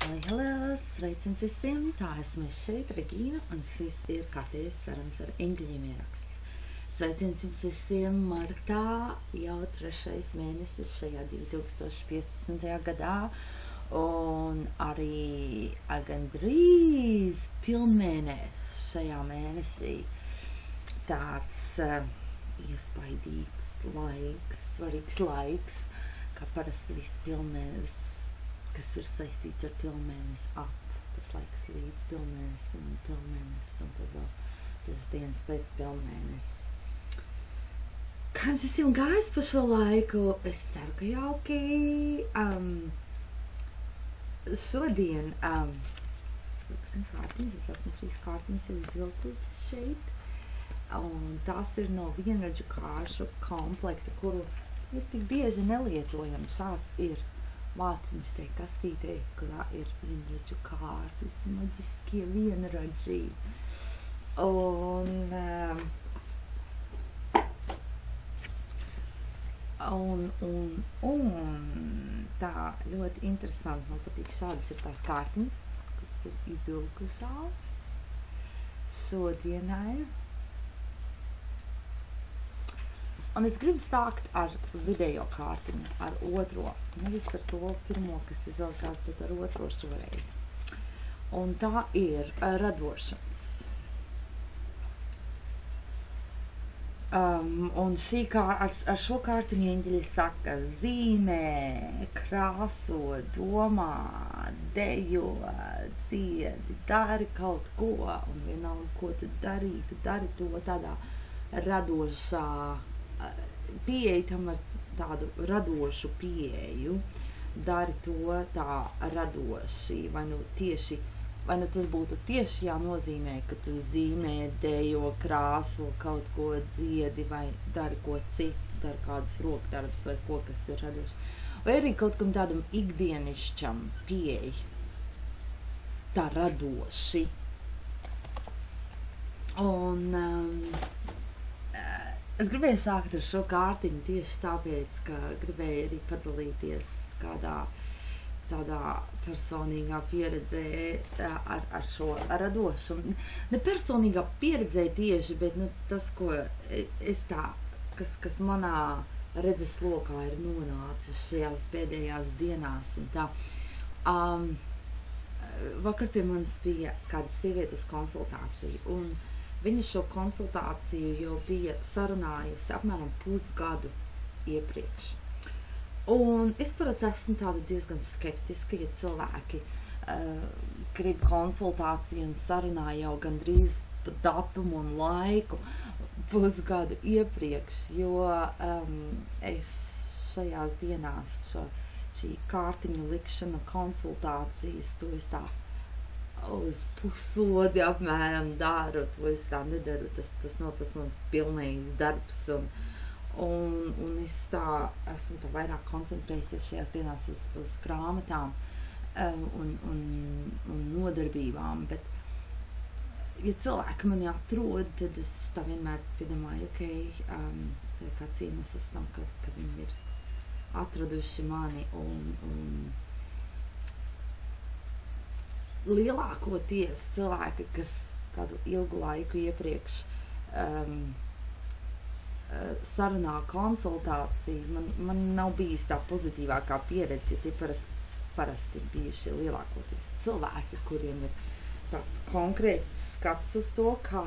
Hello, sveiciens visiem! Tā esmu es šeit, Regīna, un šis ir kārtējais sarunas ar eņģeļiem ieraksts. Sveiciens jums visiem martā, jau 3. mēnesis šajā 2015. gadā, un arī gandrīz pilnmēnesis šajā mēnesī. Tāds iespaidīgs laiks, svarīgs laiks, kā parasti viss pilnmēnesis, kas ir saistīts ar pilnmēnesi tas laiks līdz pilnmēnesim un pilnmēnesis, un tad vēl dažas dienas pēc pilnmēnesis. Kā jums visiem gājis pa šo laiku? Es ceru, ka jauki. Šodien, liksim kārtiņas, es esmu 3 kārtiņas jau izvilkus šeit, un tās ir no vienradžu kāršu komplekta, kuru mēs tik bieži nelietojam. Šāds ir vāciņš tai kastītei, kurā ir vienradžu kārtas, maģiskie vienradži. Un tā ļoti interesanti, man patīk šādas ir tās kārtiņas, kas ir izvilkušās šodienai. Un es gribu sākt ar vidējo kārtiņu, ar otro. Nevis ar to pirmo, kas izvilkās, bet ar otro šoreiz. Un tā ir radošums. Un ar šo kārtiņu eņģeļi saka: zīmē, krāso, domā, dejo, dziedi, dari kaut ko. Un vienalga, ko tu darītu, dari to tādā radošā pieeja, tam ar tādu radošu pieeju, dari to tā radoši, vai nu tas būtu tieši jānozīmē, ka tu zīmē, dejo, krāso, kaut ko dziedi, vai dari ko citu, dari kādus rokdarbus vai ko, kas ir radoši. Vai arī kaut kam tādam ikdienišķam pieeja, tā radoši. Un es gribēju sākt ar šo kārtiņu tieši tāpēc, ka gribēju arī padalīties kādā tādā personīgā pieredzē ar šo radošumu. Ne personīgā pieredzē tieši, bet tas, ko es kas manā redzes lokā ir nonācis šajās pēdējās dienās un tā. Vakar pie manis bija kāda sievietes konsultācija, un viņa šo konsultāciju jau bija sarunājusi apmēram pusgadu iepriekš. Un es parasti esmu tāda diezgan skeptiska, ja cilvēki grib konsultāciju un sarunā jau gandrīz pa datumu un laiku pusgadu iepriekš, jo es šajās dienās šī kārtiņu likšana konsultācijas, to es tā uz puslodi apmēram daru, to es tā nedaru, tas nav tas mans pilnīgs darbs, un es tā esmu tā vairāk koncentrējusies šajās dienās uz grāmatām un nodarbībām, bet ja cilvēki mani atrod, tad es tā vienmēr piedomāju, kāds iemesls tam, ka viņi ir atraduši mani, un lielākoties cilvēki, kas kādu ilgu laiku iepriekš sarunā konsultāciju, man nav bijis tā pozitīvākā pieredze, ja tie parasti ir bijuši lielākoties cilvēki, kuriem ir tāds konkrēts skats uz to, kā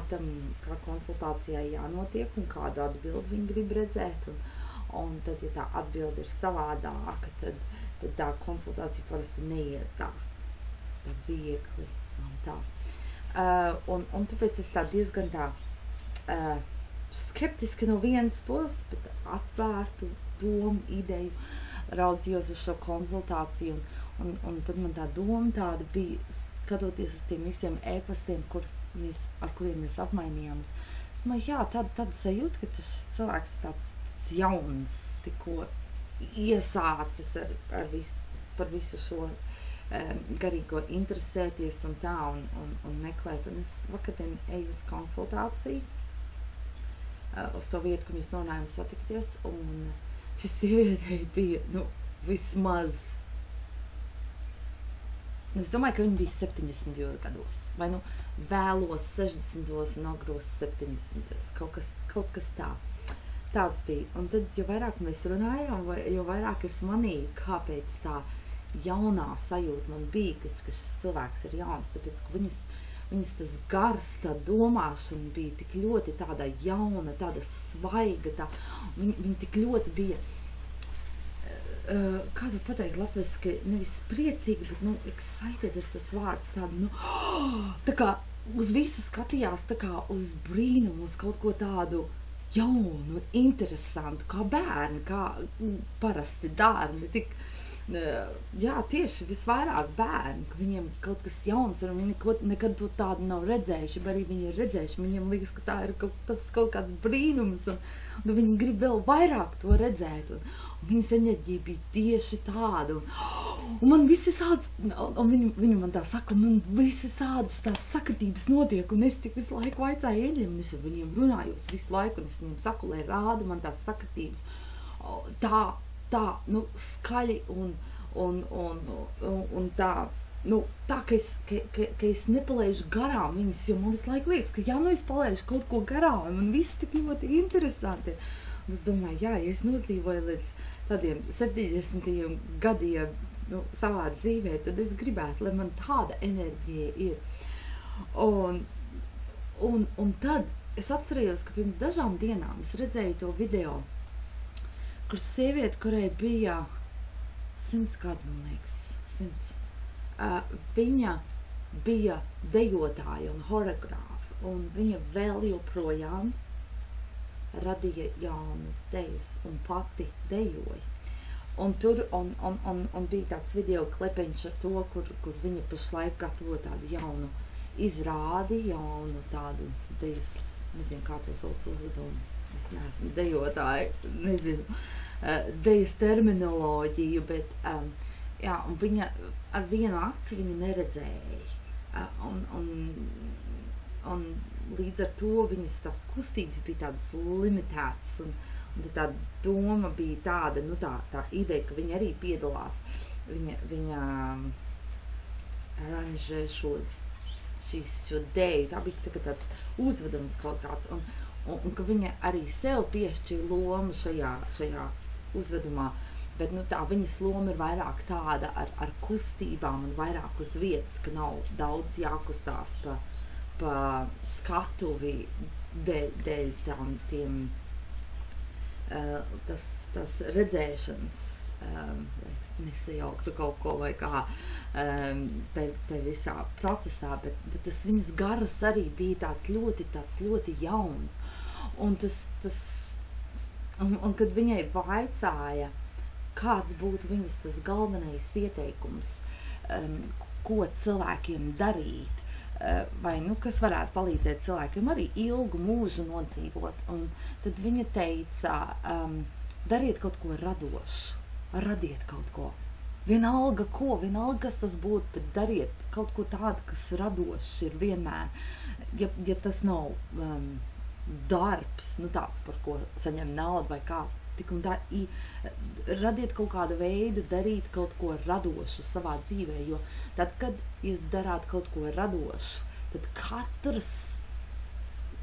konsultācijai jānotiek un kādu atbildi viņi grib redzēt, un tad, ja tā atbildi ir savādāka, tad tā konsultācija parasti neiet tā viegli un tā. Un tāpēc es tā diezgan skeptiski no vienas puses, bet atvērtu domu, ideju raudzījos uz šo konsultāciju, un tad man tā doma tāda bija, skatoties uz tiem visiem e-pastiem, ar kuriem mēs apmainījāmies. Jā, tāda sajūta, ka šis cilvēks ir tāds jauns, tikko iesācis par visu šo garīgo interesēties un tā, un meklēt. Un es vakardien eju uz konsultāciju, uz to vietu, kur mēs nonājām satikties, un šis sievietei bija, vismaz Es domāju, ka viņi bija 70. gados, vai nu vēlos 60. un agros 70. Kaut kas tā. Tāds bija. Un tad, jo vairāk mēs runājām, jo vairāk es manīju, kāpēc tā jaunā sajūta man bija, ka šis cilvēks ir jauns, tāpēc, ka viņas tas gars, tā domāšana bija tik ļoti tāda jauna, tāda svaiga, viņa tik ļoti bija, kā to pateikt latviski, nevis priecīgi, bet, excited ir tas vārds, tā kā uz visu skatījās, tā kā uz brīnumu, uz kaut ko tādu jaunu, interesantu, kā bērni, kā parasti dārni, jā, tieši visvairāk bērni, ka viņiem kaut kas jauns ir, un viņi nekad to tādu nav redzējuši, bet arī viņi ir redzējuši, viņiem liekas, ka tā ir kaut kāds brīnums, un viņi grib vēl vairāk to redzēt, un viņas enerģija bija tieši tāda, un man visi sāds, un viņi man tā saka, man visi sādas tās sakritības notiek, un es tik visu laiku vaicāju eļļiem, un es ar viņiem runājos visu laiku, un es viņiem saku, lai rāda man tās sakritības, tā, skaļi un tā, tā, ka es nepalaižu garām viņas, jo man visu laiku liekas, ka es palaižu kaut ko garām, un viss tik ļoti interesanti. Un es domāju, ja es nodzīvoju līdz tādiem 70. gadiem savā dzīvē, tad es gribētu, lai man tāda enerģija ir. Un tad es atcerējos, ka pirms dažām dienām es redzēju to video, kur sieviete, kurai bija 100 gadu, man liekas, 100. Viņa bija dejotāja un horeogrāfa, un viņa vēl joprojām radīja jaunas dejas un pati dejoja. Un tur bija tāds video klipiņš ar to, kur viņa pašlaik gatavo tādu jaunu izrādi, jaunu tādu dejas, nezinu, kā to sauc uzvedumu. Es neesmu dejotāja, nezinu, dejas terminoloģiju, bet, jā, un viņa ar vienu aci viņa neredzēja, un līdz ar to viņas tās kustības bija tādas limitētas, un tā doma bija tāda, tā ideja, ka viņa arī piedalās, viņa aranžē šo deju, tā bija tāds uzvedums kaut kāds, un ka viņa arī sev piešķir lomu šajā uzvedumā, bet tā viņas loma ir vairāk tāda ar kustībām un vairāk uz vietas, ka nav daudz jākustās pa skatuvi dēļ tiem tas redzēšanas, nesajauktu kaut ko vai kā te visā procesā, bet tas viņas garas arī bija tāds ļoti jauns. Un un kad viņai vaicāja, kāds būtu viņas tas galvenais ieteikums, ko cilvēkiem darīt, vai kas varētu palīdzēt cilvēkiem arī ilgu mūžu nodzīvot, un tad viņa teica, dariet kaut ko radošu, radiet kaut ko, vienalga, kas tas būtu, bet dariet kaut ko tādu, kas radošs ir vienmēr, ja tas nav darbs, tāds, par ko saņem naudu vai kā, tik un tā, radiet kaut kādu veidu, darīt kaut ko radošu savā dzīvē, jo tad, kad jūs darāt kaut ko radošu, tad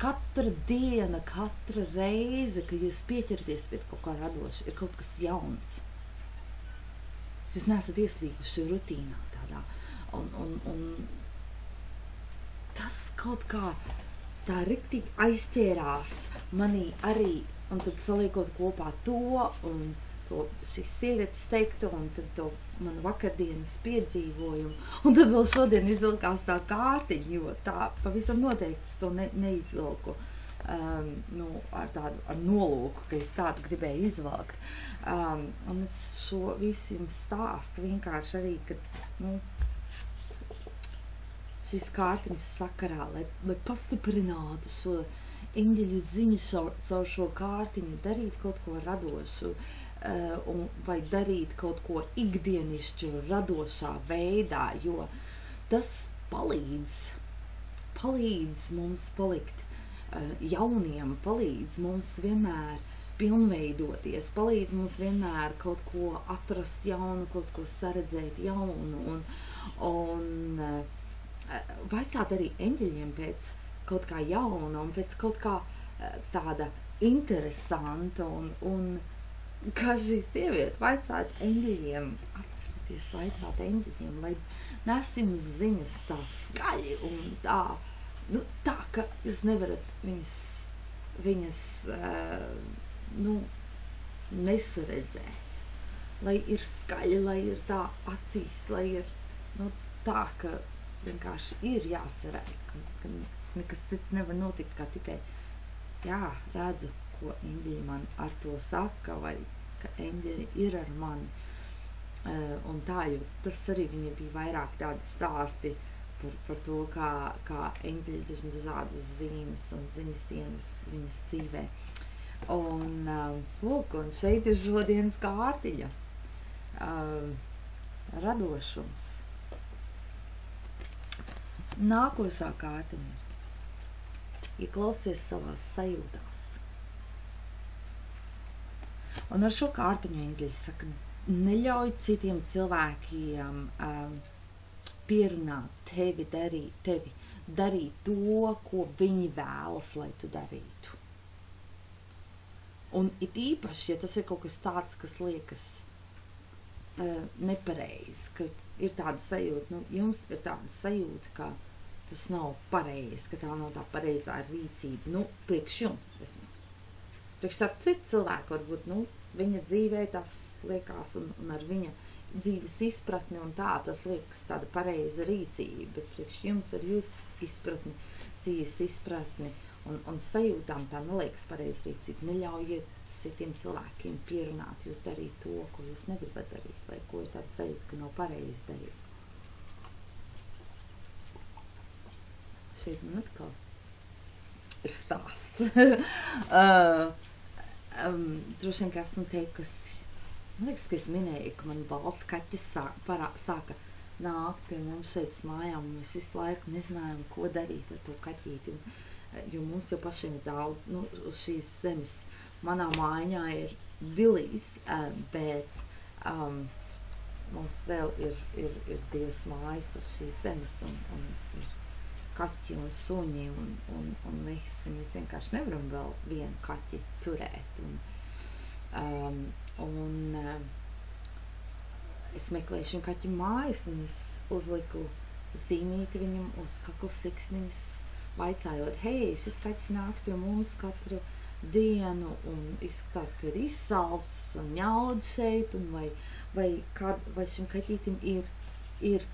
katra diena, katra reize, kad jūs pieķeraties pie kaut kā radoša, ir kaut kas jauns. Jūs neesat ieslīguši rutīnā tādā, un tas kaut kā tā riktīgi aizķērās manī arī, un tad saliekot kopā to, un to šīs sievietes teiktu, un tad to manu vakardienas piedzīvojumu, un tad vēl šodien izvilkās tā kārtiņa, jo tā pavisam noteikti es to neizvilku, ar nolūku, ka es tādu gribēju izvilkt. Un es šo visu jums stāstu vienkārši arī, kad, šīs kārtiņas sakarā, lai pastiprinātu šo eņģeļu ziņu caur šo kārtiņu, darīt kaut ko radošu, vai darīt kaut ko ikdienišķu, radošā veidā, jo tas palīdz mums palikt jauniem, palīdz mums vienmēr pilnveidoties, palīdz mums vienmēr kaut ko atrast jaunu, kaut ko saredzēt jaunu, Un vaicāt arī eņģeļiem pēc kaut kā jauna un pēc kaut kā tāda interesanta un kā šī sieviete vaicāt eņģeļiem, atcerieties, vaicāt eņģeļiem, lai nes jums ziņas tā skaļi un tā, nu tā, ka jūs nevarat viņas nesaredzēt. Lai ir skaļi, lai ir tā acīs, lai ir tā, ka vienkārši ir jāsaredz, ka nekas cits nevar notikt, kā tikai redzu, ko eņģeļi man ar to saka, vai ka eņģeļi ir ar mani. Un tā, jo tas arī viņa bija vairāk tādi stāsti par to, kā eņģeļi dažādas zīmes un ziņas ienes viņas dzīvē. Un, lūk, un šeit ir šodienas kārtiņa. Radošums. Nākošā kārtiņa ir ieklausies savās sajūtās. Un ar šo kārtiņu eņģeļi saka, neļauj citiem cilvēkiem pierunāt tevi darīt to, ko viņi vēlas, lai tu darītu. Un it īpaši, ja tas ir kaut kas tāds, kas liekas nepareizi, ka ir tāda sajūta, jums ir tāda sajūta, ka tas nav pareizi, ka tā nav tā pareizā rīcība, priekš jums vismaz. Priekš tā citu cilvēku varbūt, viņa dzīvē tas liekas un ar viņa dzīves izpratni un tā, tas liekas tāda pareiza rīcība, bet priekš jums ar jūsu izpratni, dzīves izpratni un sajūtām tā neliekas pareiza rīcība. Neļaujiet citiem cilvēkiem pierunāt jūs darīt to, ko jūs negribat darīt, vai ko ir tāda sajūta, ka nav pareizi darīt. Šeit man atkal ir stāsts. Droši vien, ka esmu teikusi, man liekas, ka es minēju, ka man balts kaķis sāka nākt pie mums šeit mājām, un mēs visu laiku nezinājām, ko darīt ar to kaķīti, jo mums jau pašiem ir daudz, uz šīs zemes manā mājiņā ir Vilijs, bet mums vēl ir 2 mājas uz šīs zemes, un ir kaķi un suņi, un mēs vienkārši nevaram vēl vienu kaķi turēt. Es meklēju šim kaķim mājas, un es uzliku zīmīti viņam uz kakla siksniņas, vaicājot, hei, šis kaķis nāk pie mums katru dienu, un izskatās, ka ir izsalts un ņaud šeit, un vai šim kaķītim ir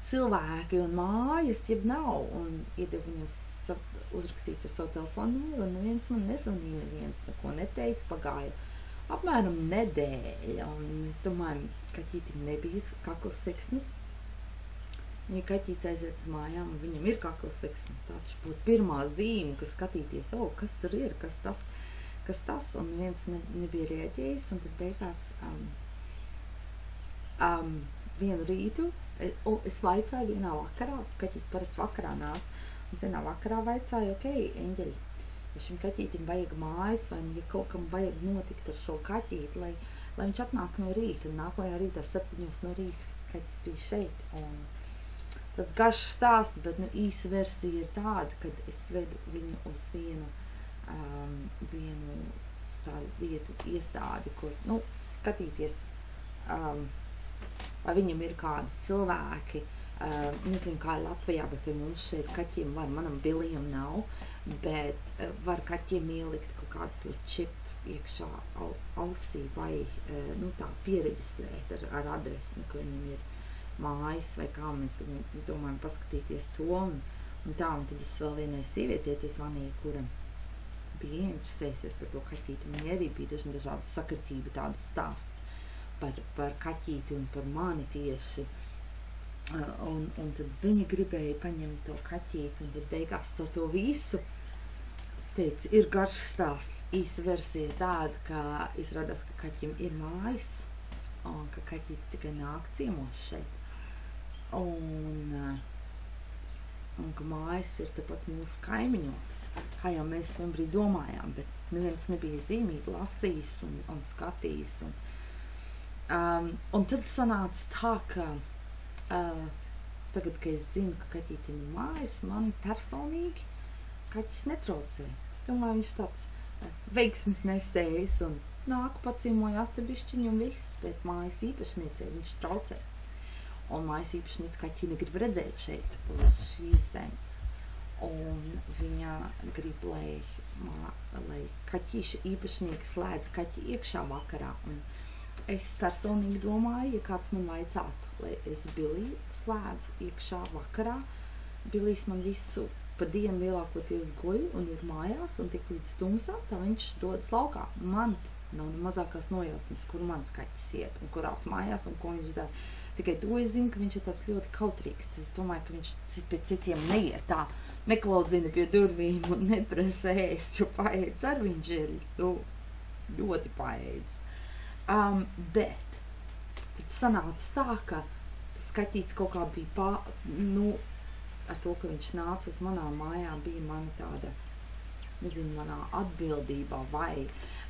cilvēki un mājas, jeb nav, un iedevu viņam uzrakstīt ar savu telefonu numuru, un neviens man nezvanīja, neviens neko neteica, pagāja apmēram nedēļa, un mēs domājam, kaķītim nebija kakla siksnis. Ja kaķīts aiziet uz mājām, un viņam ir kakla siksnis, tāds būtu pirmā zīme, kas skatīties, kas tur ir, kas tas, un viens nebija rēģējis, un tad beigās vienu rītu, es vaicāju vienā vakarā, kaķītis parasti vakarā nāk, un vienā vakarā vaicāju, eņģeļi, ja šim kaķītim vajag mājas, vai ja kaut kam vajag notikt ar šo kaķīti, lai viņš atnāk no rīta, un nākamajā rītā 7 no rīta kaķis bija šeit, un tāds garš stāsts, bet īsa versija ir tāda, kad es vedu viņu uz vienu tādu vietu iestādi, kur, skatīties, vai viņam ir kādi cilvēki, nezinu, kā Latvijā, bet pie mums šeit kaķiem var, manam Bilijam nav, bet var kaķiem ielikt kaut kādu to čipu iekšā ausī vai, tā piereģistrēt ar adresi, ka viņam ir mājas vai kā mēs domājam paskatīties to, un tad es vēl vienai sievietei zvanīju, kura bija ieinteresējusies par to kaķīti. Viņa arī bija dažādas sakritība, tādas stāsts par kaķīti un par mani tieši. Un tad viņa gribēja paņemt to kaķīti, un tad beigās ar to visu teica, ir garš stāsts. Īsa versija tāda, ka izrādās, ka kaķim ir mājas, un ka kaķītis tikai nāk ciemos šeit. Un ka mājas ir tepat mūsu kaimiņos, kā jau mēs vienbrīd domājām, bet neviens nebija zīmīgi lasījis un skatījis. Un, Un tad sanāca tā, ka tagad, kad es zinu, ka kaķītim ir mājas, man personīgi kaķis netraucē. Es domāju, viņš tāds veiksmes nesējs un nāk paciemojās te bišķiņu un viss, bet mājas īpašniecei viņš traucē. Un mājas īpašniece kaķi negrib redzēt šeit uz šīs zemes. Un viņa grib, lai kaķīša īpašnieki slēdz kaķi iekšā vakarā. Un es personīgi domāju, ja kāds man vaicātu, lai es Billy slēdzu iekšā vakarā, Billijs man visu pa dienu lielākoties guļ un ir mājās, un tik līdz tumsām, tā viņš dodas laukā. Man nav ne mazākās nojausmas, kur mans kaķis iet un kurās mājās un ko viņš dara. Tikai to es zinu, ka viņš ir tāds ļoti kautrīgs. Es domāju, ka viņš pie citiem neiet tā, neklaudzina pie durvīm un neprasa ēst, jo paēdis ar viņš ir ļoti paēdis. Bet tad sanāca tā, ka skatīts kaut kā bija ar to, ka viņš nāca uz manām mājām, bija mana tāda, nezinu, manā atbildībā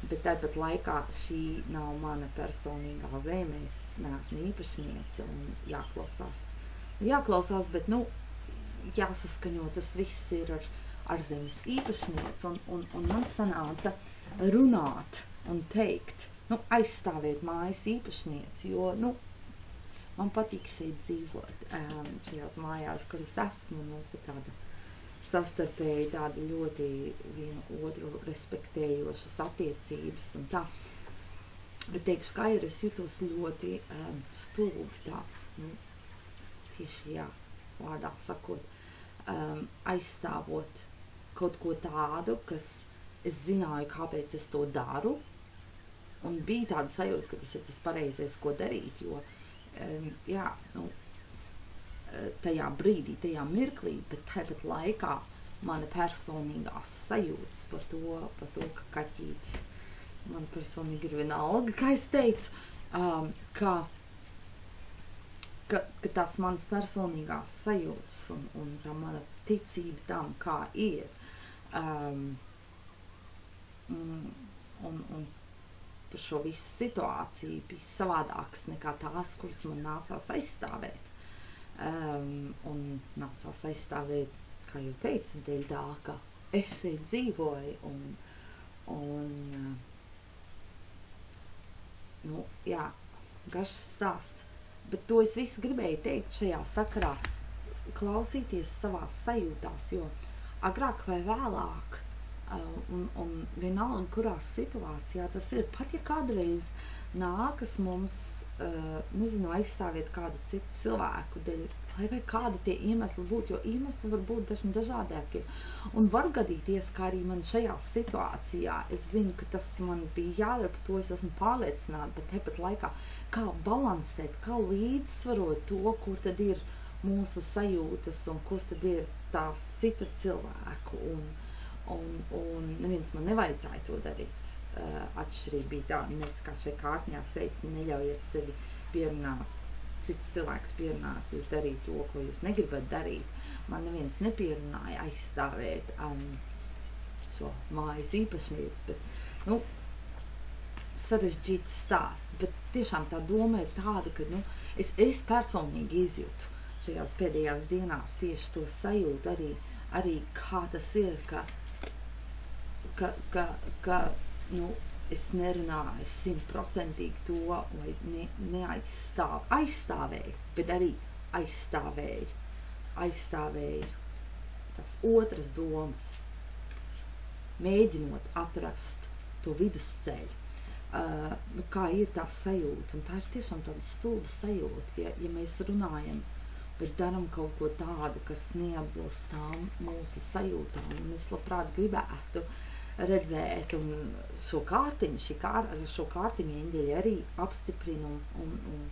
bet tāpat laikā šī nav mana personīgā zeme, es neesmu īpašniece un jāklausās, bet, jāsaskaņo, tas viss ir ar zemes īpašnieci, un man sanāca runāt un teikt, aizstāvēt mājas īpašnieci, jo, man patīk šeit dzīvot, šajās mājās, kur es esmu, mums ir tāda savstarpēji, tāda ļoti vienu otru respektējošas attiecības un tā. Bet teikšu, kā ir, es jutos ļoti stulbi tā, tieši vārdā sakot, aizstāvot kaut ko tādu, kas es zināju, kāpēc es to daru, un bija tāda sajūta, ka tas ir tas pareizais, ko darīt, jo tajā brīdī, tajā mirklī, bet tāpat laikā mana personīgās sajūtas par to, ka kaķītis man personīgi ir vienalga, kā es teicu, ka tās manas personīgās sajūtas un tā mana ticība tam, kā ir, un par šo visu situāciju bija savādāks nekā tās, kuras man nācās aizstāvēt. Un nācās aizstāvēt, kā jau teicu, dēļ tā, ka es šeit dzīvoju un garš stāsts. Bet to es visu gribēju teikt šajā sakarā, klausīties savās sajūtās, jo agrāk vai vēlāk un vienalga, kurā situācijā tas ir. Pat ja kādreiz nākas mums, aizstāvēt kādu citu cilvēku dēļ, lai vai kādi tie iemesli būtu, jo iemesli var būt dažādākie. Un var gadīties, kā arī man šajā situācijā, es zinu, ka tas man bija jādara, par to es esmu pārliecināta, bet tepat laikā, kā balansēt, kā līdzsvarot to, kur tad ir mūsu sajūtas un kur tad ir tās citu cilvēku un neviens man nevajadzēja to darīt. Atšķirība bija tā, nes kā šai kārtņā sveic, neļaujiet sevi pierunāt, cits cilvēks pierunāt, jūs darīt to, ko jūs negribat darīt. Man neviens nepierunāja aizstāvēt šo mājas īpašnieci, bet, sarežģīts stāsts, bet tiešām tā doma ir tāda, ka, es personīgi izjūtu šajās pēdējās dienās tieši to sajūtu arī kā tas ir, ka es nerunāju 100% to, vai aizstāvēju, bet arī aizstāvēju tās otras domas, mēģinot atrast to vidusceļu, kā ir tā sajūta, un tā ir tiešām tāda stulba sajūta, ja mēs runājam, bet daram kaut ko tādu, kas neatbilst tām mūsu sajūtām, un es labprāt gribētu redzēt, un šo kārtiņu eņģeļi arī apstiprina un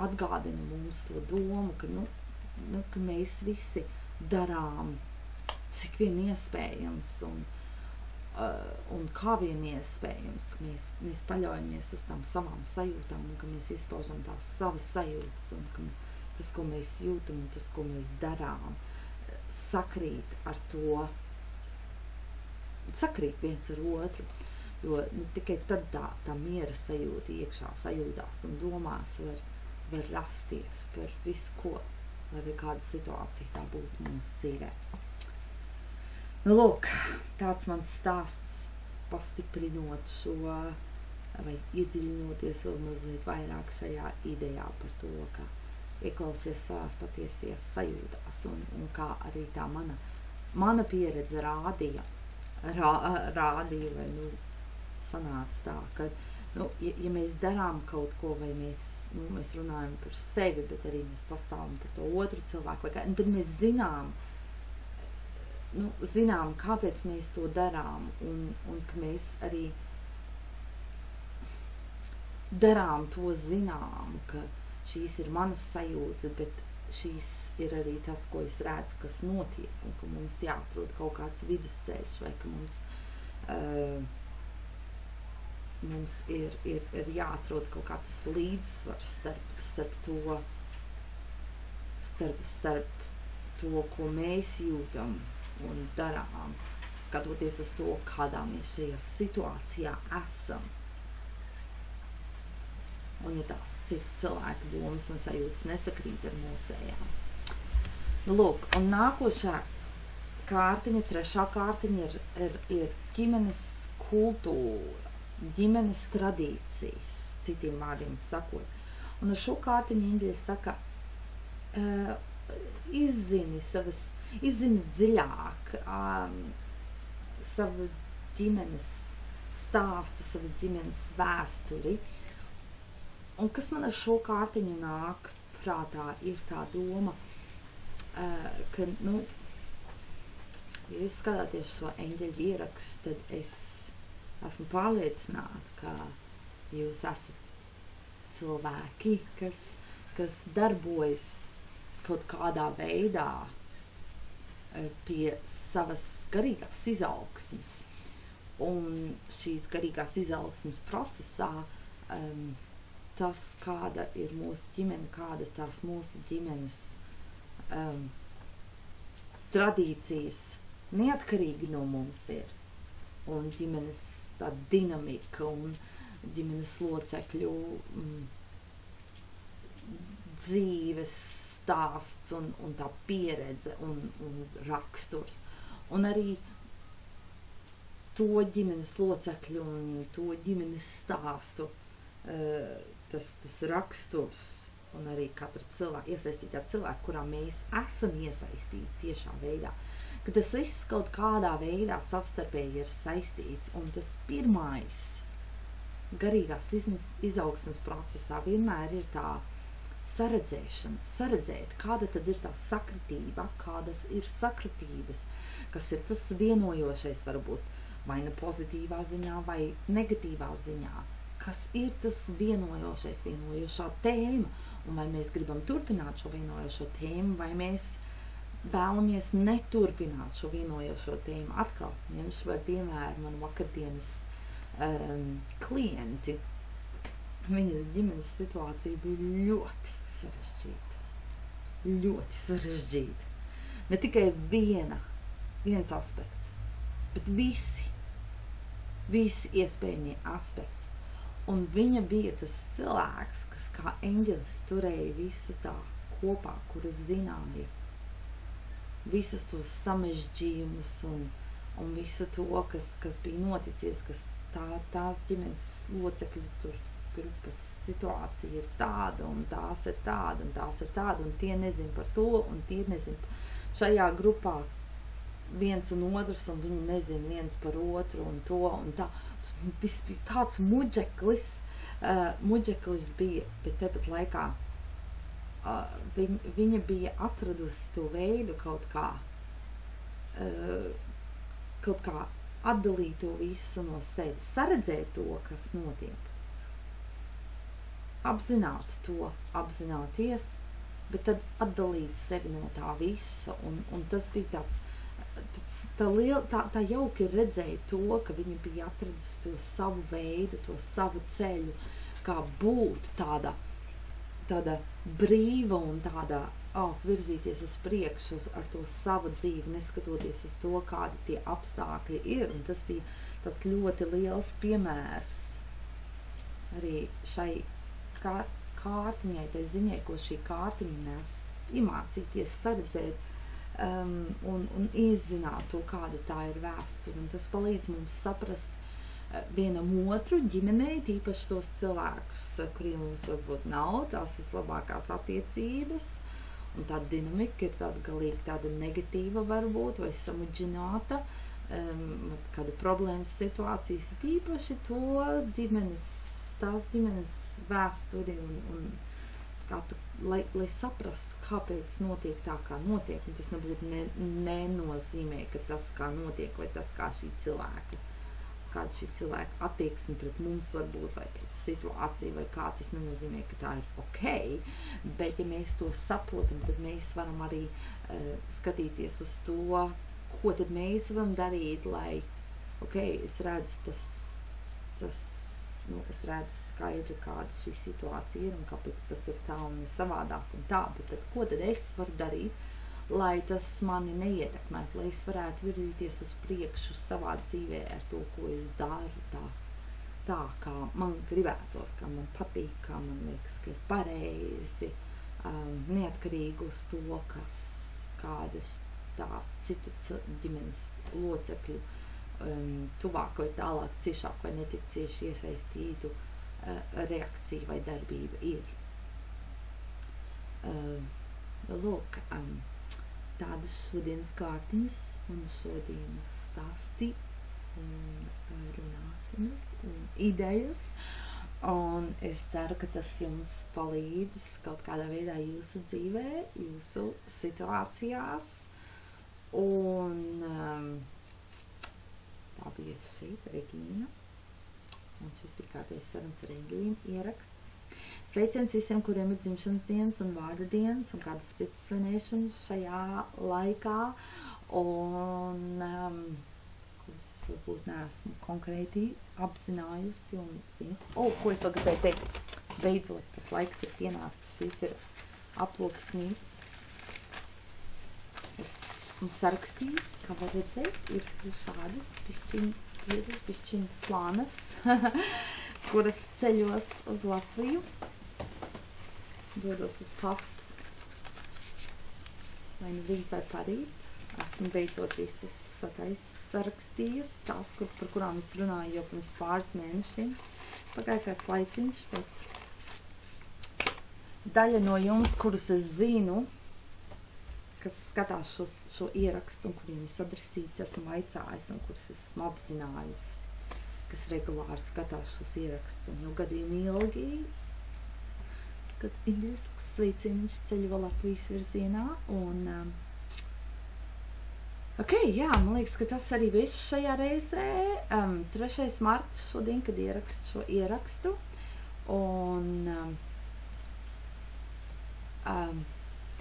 atgādina mums to domu, ka mēs visi darām cik vien iespējams un kā vien iespējams, ka mēs paļaujamies uz tām savām sajūtām un ka mēs izpaužam tās savas sajūtas un ka tas, ko mēs jūtam un tas, ko mēs darām, sakrīt ar to, sakrīt viens ar otru, jo tikai tad tā miera sajūta iekšā sajūtās un domās var rasties par visu, ko lai vai kāda situācija tā būtu mūsu dzīvē. Nu, lūk, tāds mans stāsts, pastiprinot šo, vai iedziļinoties vēl mazliet vairāk šajā idejā par to, ka ieklausies savās patiesajās sajūtās, un kā arī tā mana pieredze rādīja, vai, sanāca tā, ka, ja mēs darām kaut ko, vai mēs runājam par sevi, bet arī mēs pastāvam par to otru cilvēku, tad mēs zinām, kāpēc mēs to darām, un ka mēs arī darām to zinām, ka šīs ir manas sajūtas, bet šīs ir arī tas, ko es redzu, kas notiek, un ka mums jāatrod kaut kāds vidusceļš, vai ka mums ir jāatrod kaut kāds līdzsvars starp to, ko mēs jūtam un darām, skatoties uz to, kādā mēs šajā situācijā esam. Un ja tās citu cilvēku domas un sajūtas nesakrīt ar mūsējām. Nu, lūk, un nākošā kārtiņa, trešā kārtiņa ir ģimenes kultūra, ģimenes tradīcijas, citiem vārdiem sakot. Un ar šo kārtiņu Indija saka, izzini dziļāk savu ģimenes stāstu, savu ģimenes vēsturi. Un kas man ar šo kārtiņu nāk prātā, ir tā doma, ka, ja jūs skatāties šo eņģeļu ierakstu, tad es esmu pārliecināta, ka jūs esat cilvēki, kas darbojas kaut kādā veidā pie savas garīgās izaugsmes. Un šīs garīgās izaugsmes procesā tas, kāda ir mūsu ģimene, kādas tās mūsu ģimenes tradīcijas neatkarīgi no mums ir, un ģimenes tā dinamika un ģimenes locekļu dzīves stāsts un tā pieredze un raksturs. Un arī to ģimenes locekļu un to ģimenes stāstu tas raksturs un arī katra cilvēka, iesaistītā cilvēka, kurā mēs esam iesaistīti tiešā veidā, ka tas viss kaut kādā veidā savstarpēji ir saistīts, un tas pirmais garīgās izaugsmes procesā vienmēr ir tā saredzēt, kāda tad ir tā sakritība, kādas ir sakritības, kas ir tas vienojošais varbūt vai ne pozitīvā ziņā vai negatīvā ziņā, kas ir tas vienojošā tēma, un vai mēs gribam turpināt šo vienojošo tēmu, vai mēs vēlamies neturpināt šo vienojošo tēmu. Atkal, ņemšu par piemēru manu vakardienas klienti. Viņas ģimenes situācija bija ļoti sarežģīta. Ne tikai viens aspekts, bet visi iespējamie aspekti. Un viņa bija tas cilvēks, kas kā eņģelis turēja visu tā kopā, kuras zināja. Visus tos samežģījumus un visu to, kas bija noticies, kas tās ģimenes locekļu tur grupas situācija ir tāda, un tās ir tāda, un tie nezin par to, un tie nezin šajā grupā viens un otrs, un viņi nezin viens par otru, un to, un tā. Viss bija tāds muģeklis bija, bet tepat laikā viņa bija atradusi to veidu kaut kā atdalīt to visu no sevis, saredzēt to, kas notiek. Apzināt to, apzināties, bet tad atdalīt sevi no tā visa, un tas bija tā jauki redzēja to, ka viņa bija atradusi to savu veidu, to savu ceļu, kā būt tāda brīva un tāda virzīties uz priekšu ar to savu dzīvi, neskatoties uz to, kādi tie apstākļi ir. Un tas bija tāds ļoti liels piemērs arī šai kārtiņai, tai ziņai, ko šī kārtiņa nes iemācīties, saredzēt un izzināt to, kāda tā ir vēsture. Un tas palīdz mums saprast vienam otru ģimenei, tīpaši tos cilvēkus, kuriem mums varbūt nav tās vislabākās attiecības, un tāda dinamika ir tāda galīgi tāda negatīva varbūt, vai samudžināta, kāda problēmas situācijas, tīpaši to tās ģimenes vēsturi un lai saprastu, kāpēc notiek tā, kā notiek, un tas nebūtu nenozīmē, ka tas, kā notiek, vai tas, kā kāda šī cilvēka attieksme pret mums var būt, vai pret situāciju, vai kā, tas nenozīmē, ka tā ir ok, bet ja mēs to saprotam, tad mēs varam arī skatīties uz to, ko tad mēs varam darīt, lai, ok, es redzu es redzu skaidri, kāda šī situācija ir un kāpēc tas ir tā un savādāk un tā, bet tad ko tad es varu darīt, lai tas mani neietekmētu, lai es varētu virzīties uz priekšu savā dzīvē ar to, ko es daru, tā kā man gribētos, kā man patīk, kā man liekas, ka ir pareizi, neatkarīgi uz to, kāda tā citu ģimenes locekļu tuvāk vai tālāk, ciešāk vai netik cieši iesaistītu reakcija vai darbība ir. Lūk, tādas šodienas kārtiņas un šodienas stāsti un runāšanas un idejas, un es ceru, ka tas jums palīdz kaut kādā veidā jūsu dzīvē, jūsu situācijās, un tā bija šeit, Regīna, un šis bija kārtējs sarunas ar Regīnu ieraksts. Sveiciens visiem, kuriem ir dzimšanas dienas un vārda dienas un kādas citas svinēšanas šajā laikā, un kuras es varbūt neesmu konkrēti apzinājusi un zinu. Ko es vēl gribēju teikt? Beidzot, tas laiks ir pienācis. Šīs ir aploksnītes. Un sarakstījis, kā var redzēt, ir šādas piecas planas, kuras ceļos uz Latviju, dodos uz pastu, vai nu rīt vai parīt. Esmu beidzot visas sarakstījusi, tās, par kurām es runāju jau pirms pāris mēnešiem. Pagāja kāds laiciņš, bet daļa no jums, kurus es zinu, kas skatās šo ierakstu un kuriem es adresīts esmu vaicājis un kurus esmu apzinājusi, kas regulāri skatās šos ierakstus un jau gadiem ilgi, kad indisks sveicieniņš ceļo Latvijas virzienā un jā, man liekas, ka tas arī viss šajā reizē. 3. marts šodien, kad ierakstu šo ierakstu un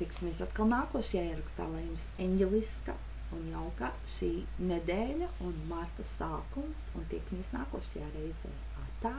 tiksimies atkal nākošajā ierakstā, lai jums eņģeliska un jauka šī nedēļa un marta sākums, un tiekamies nākošajā reizē. Atā!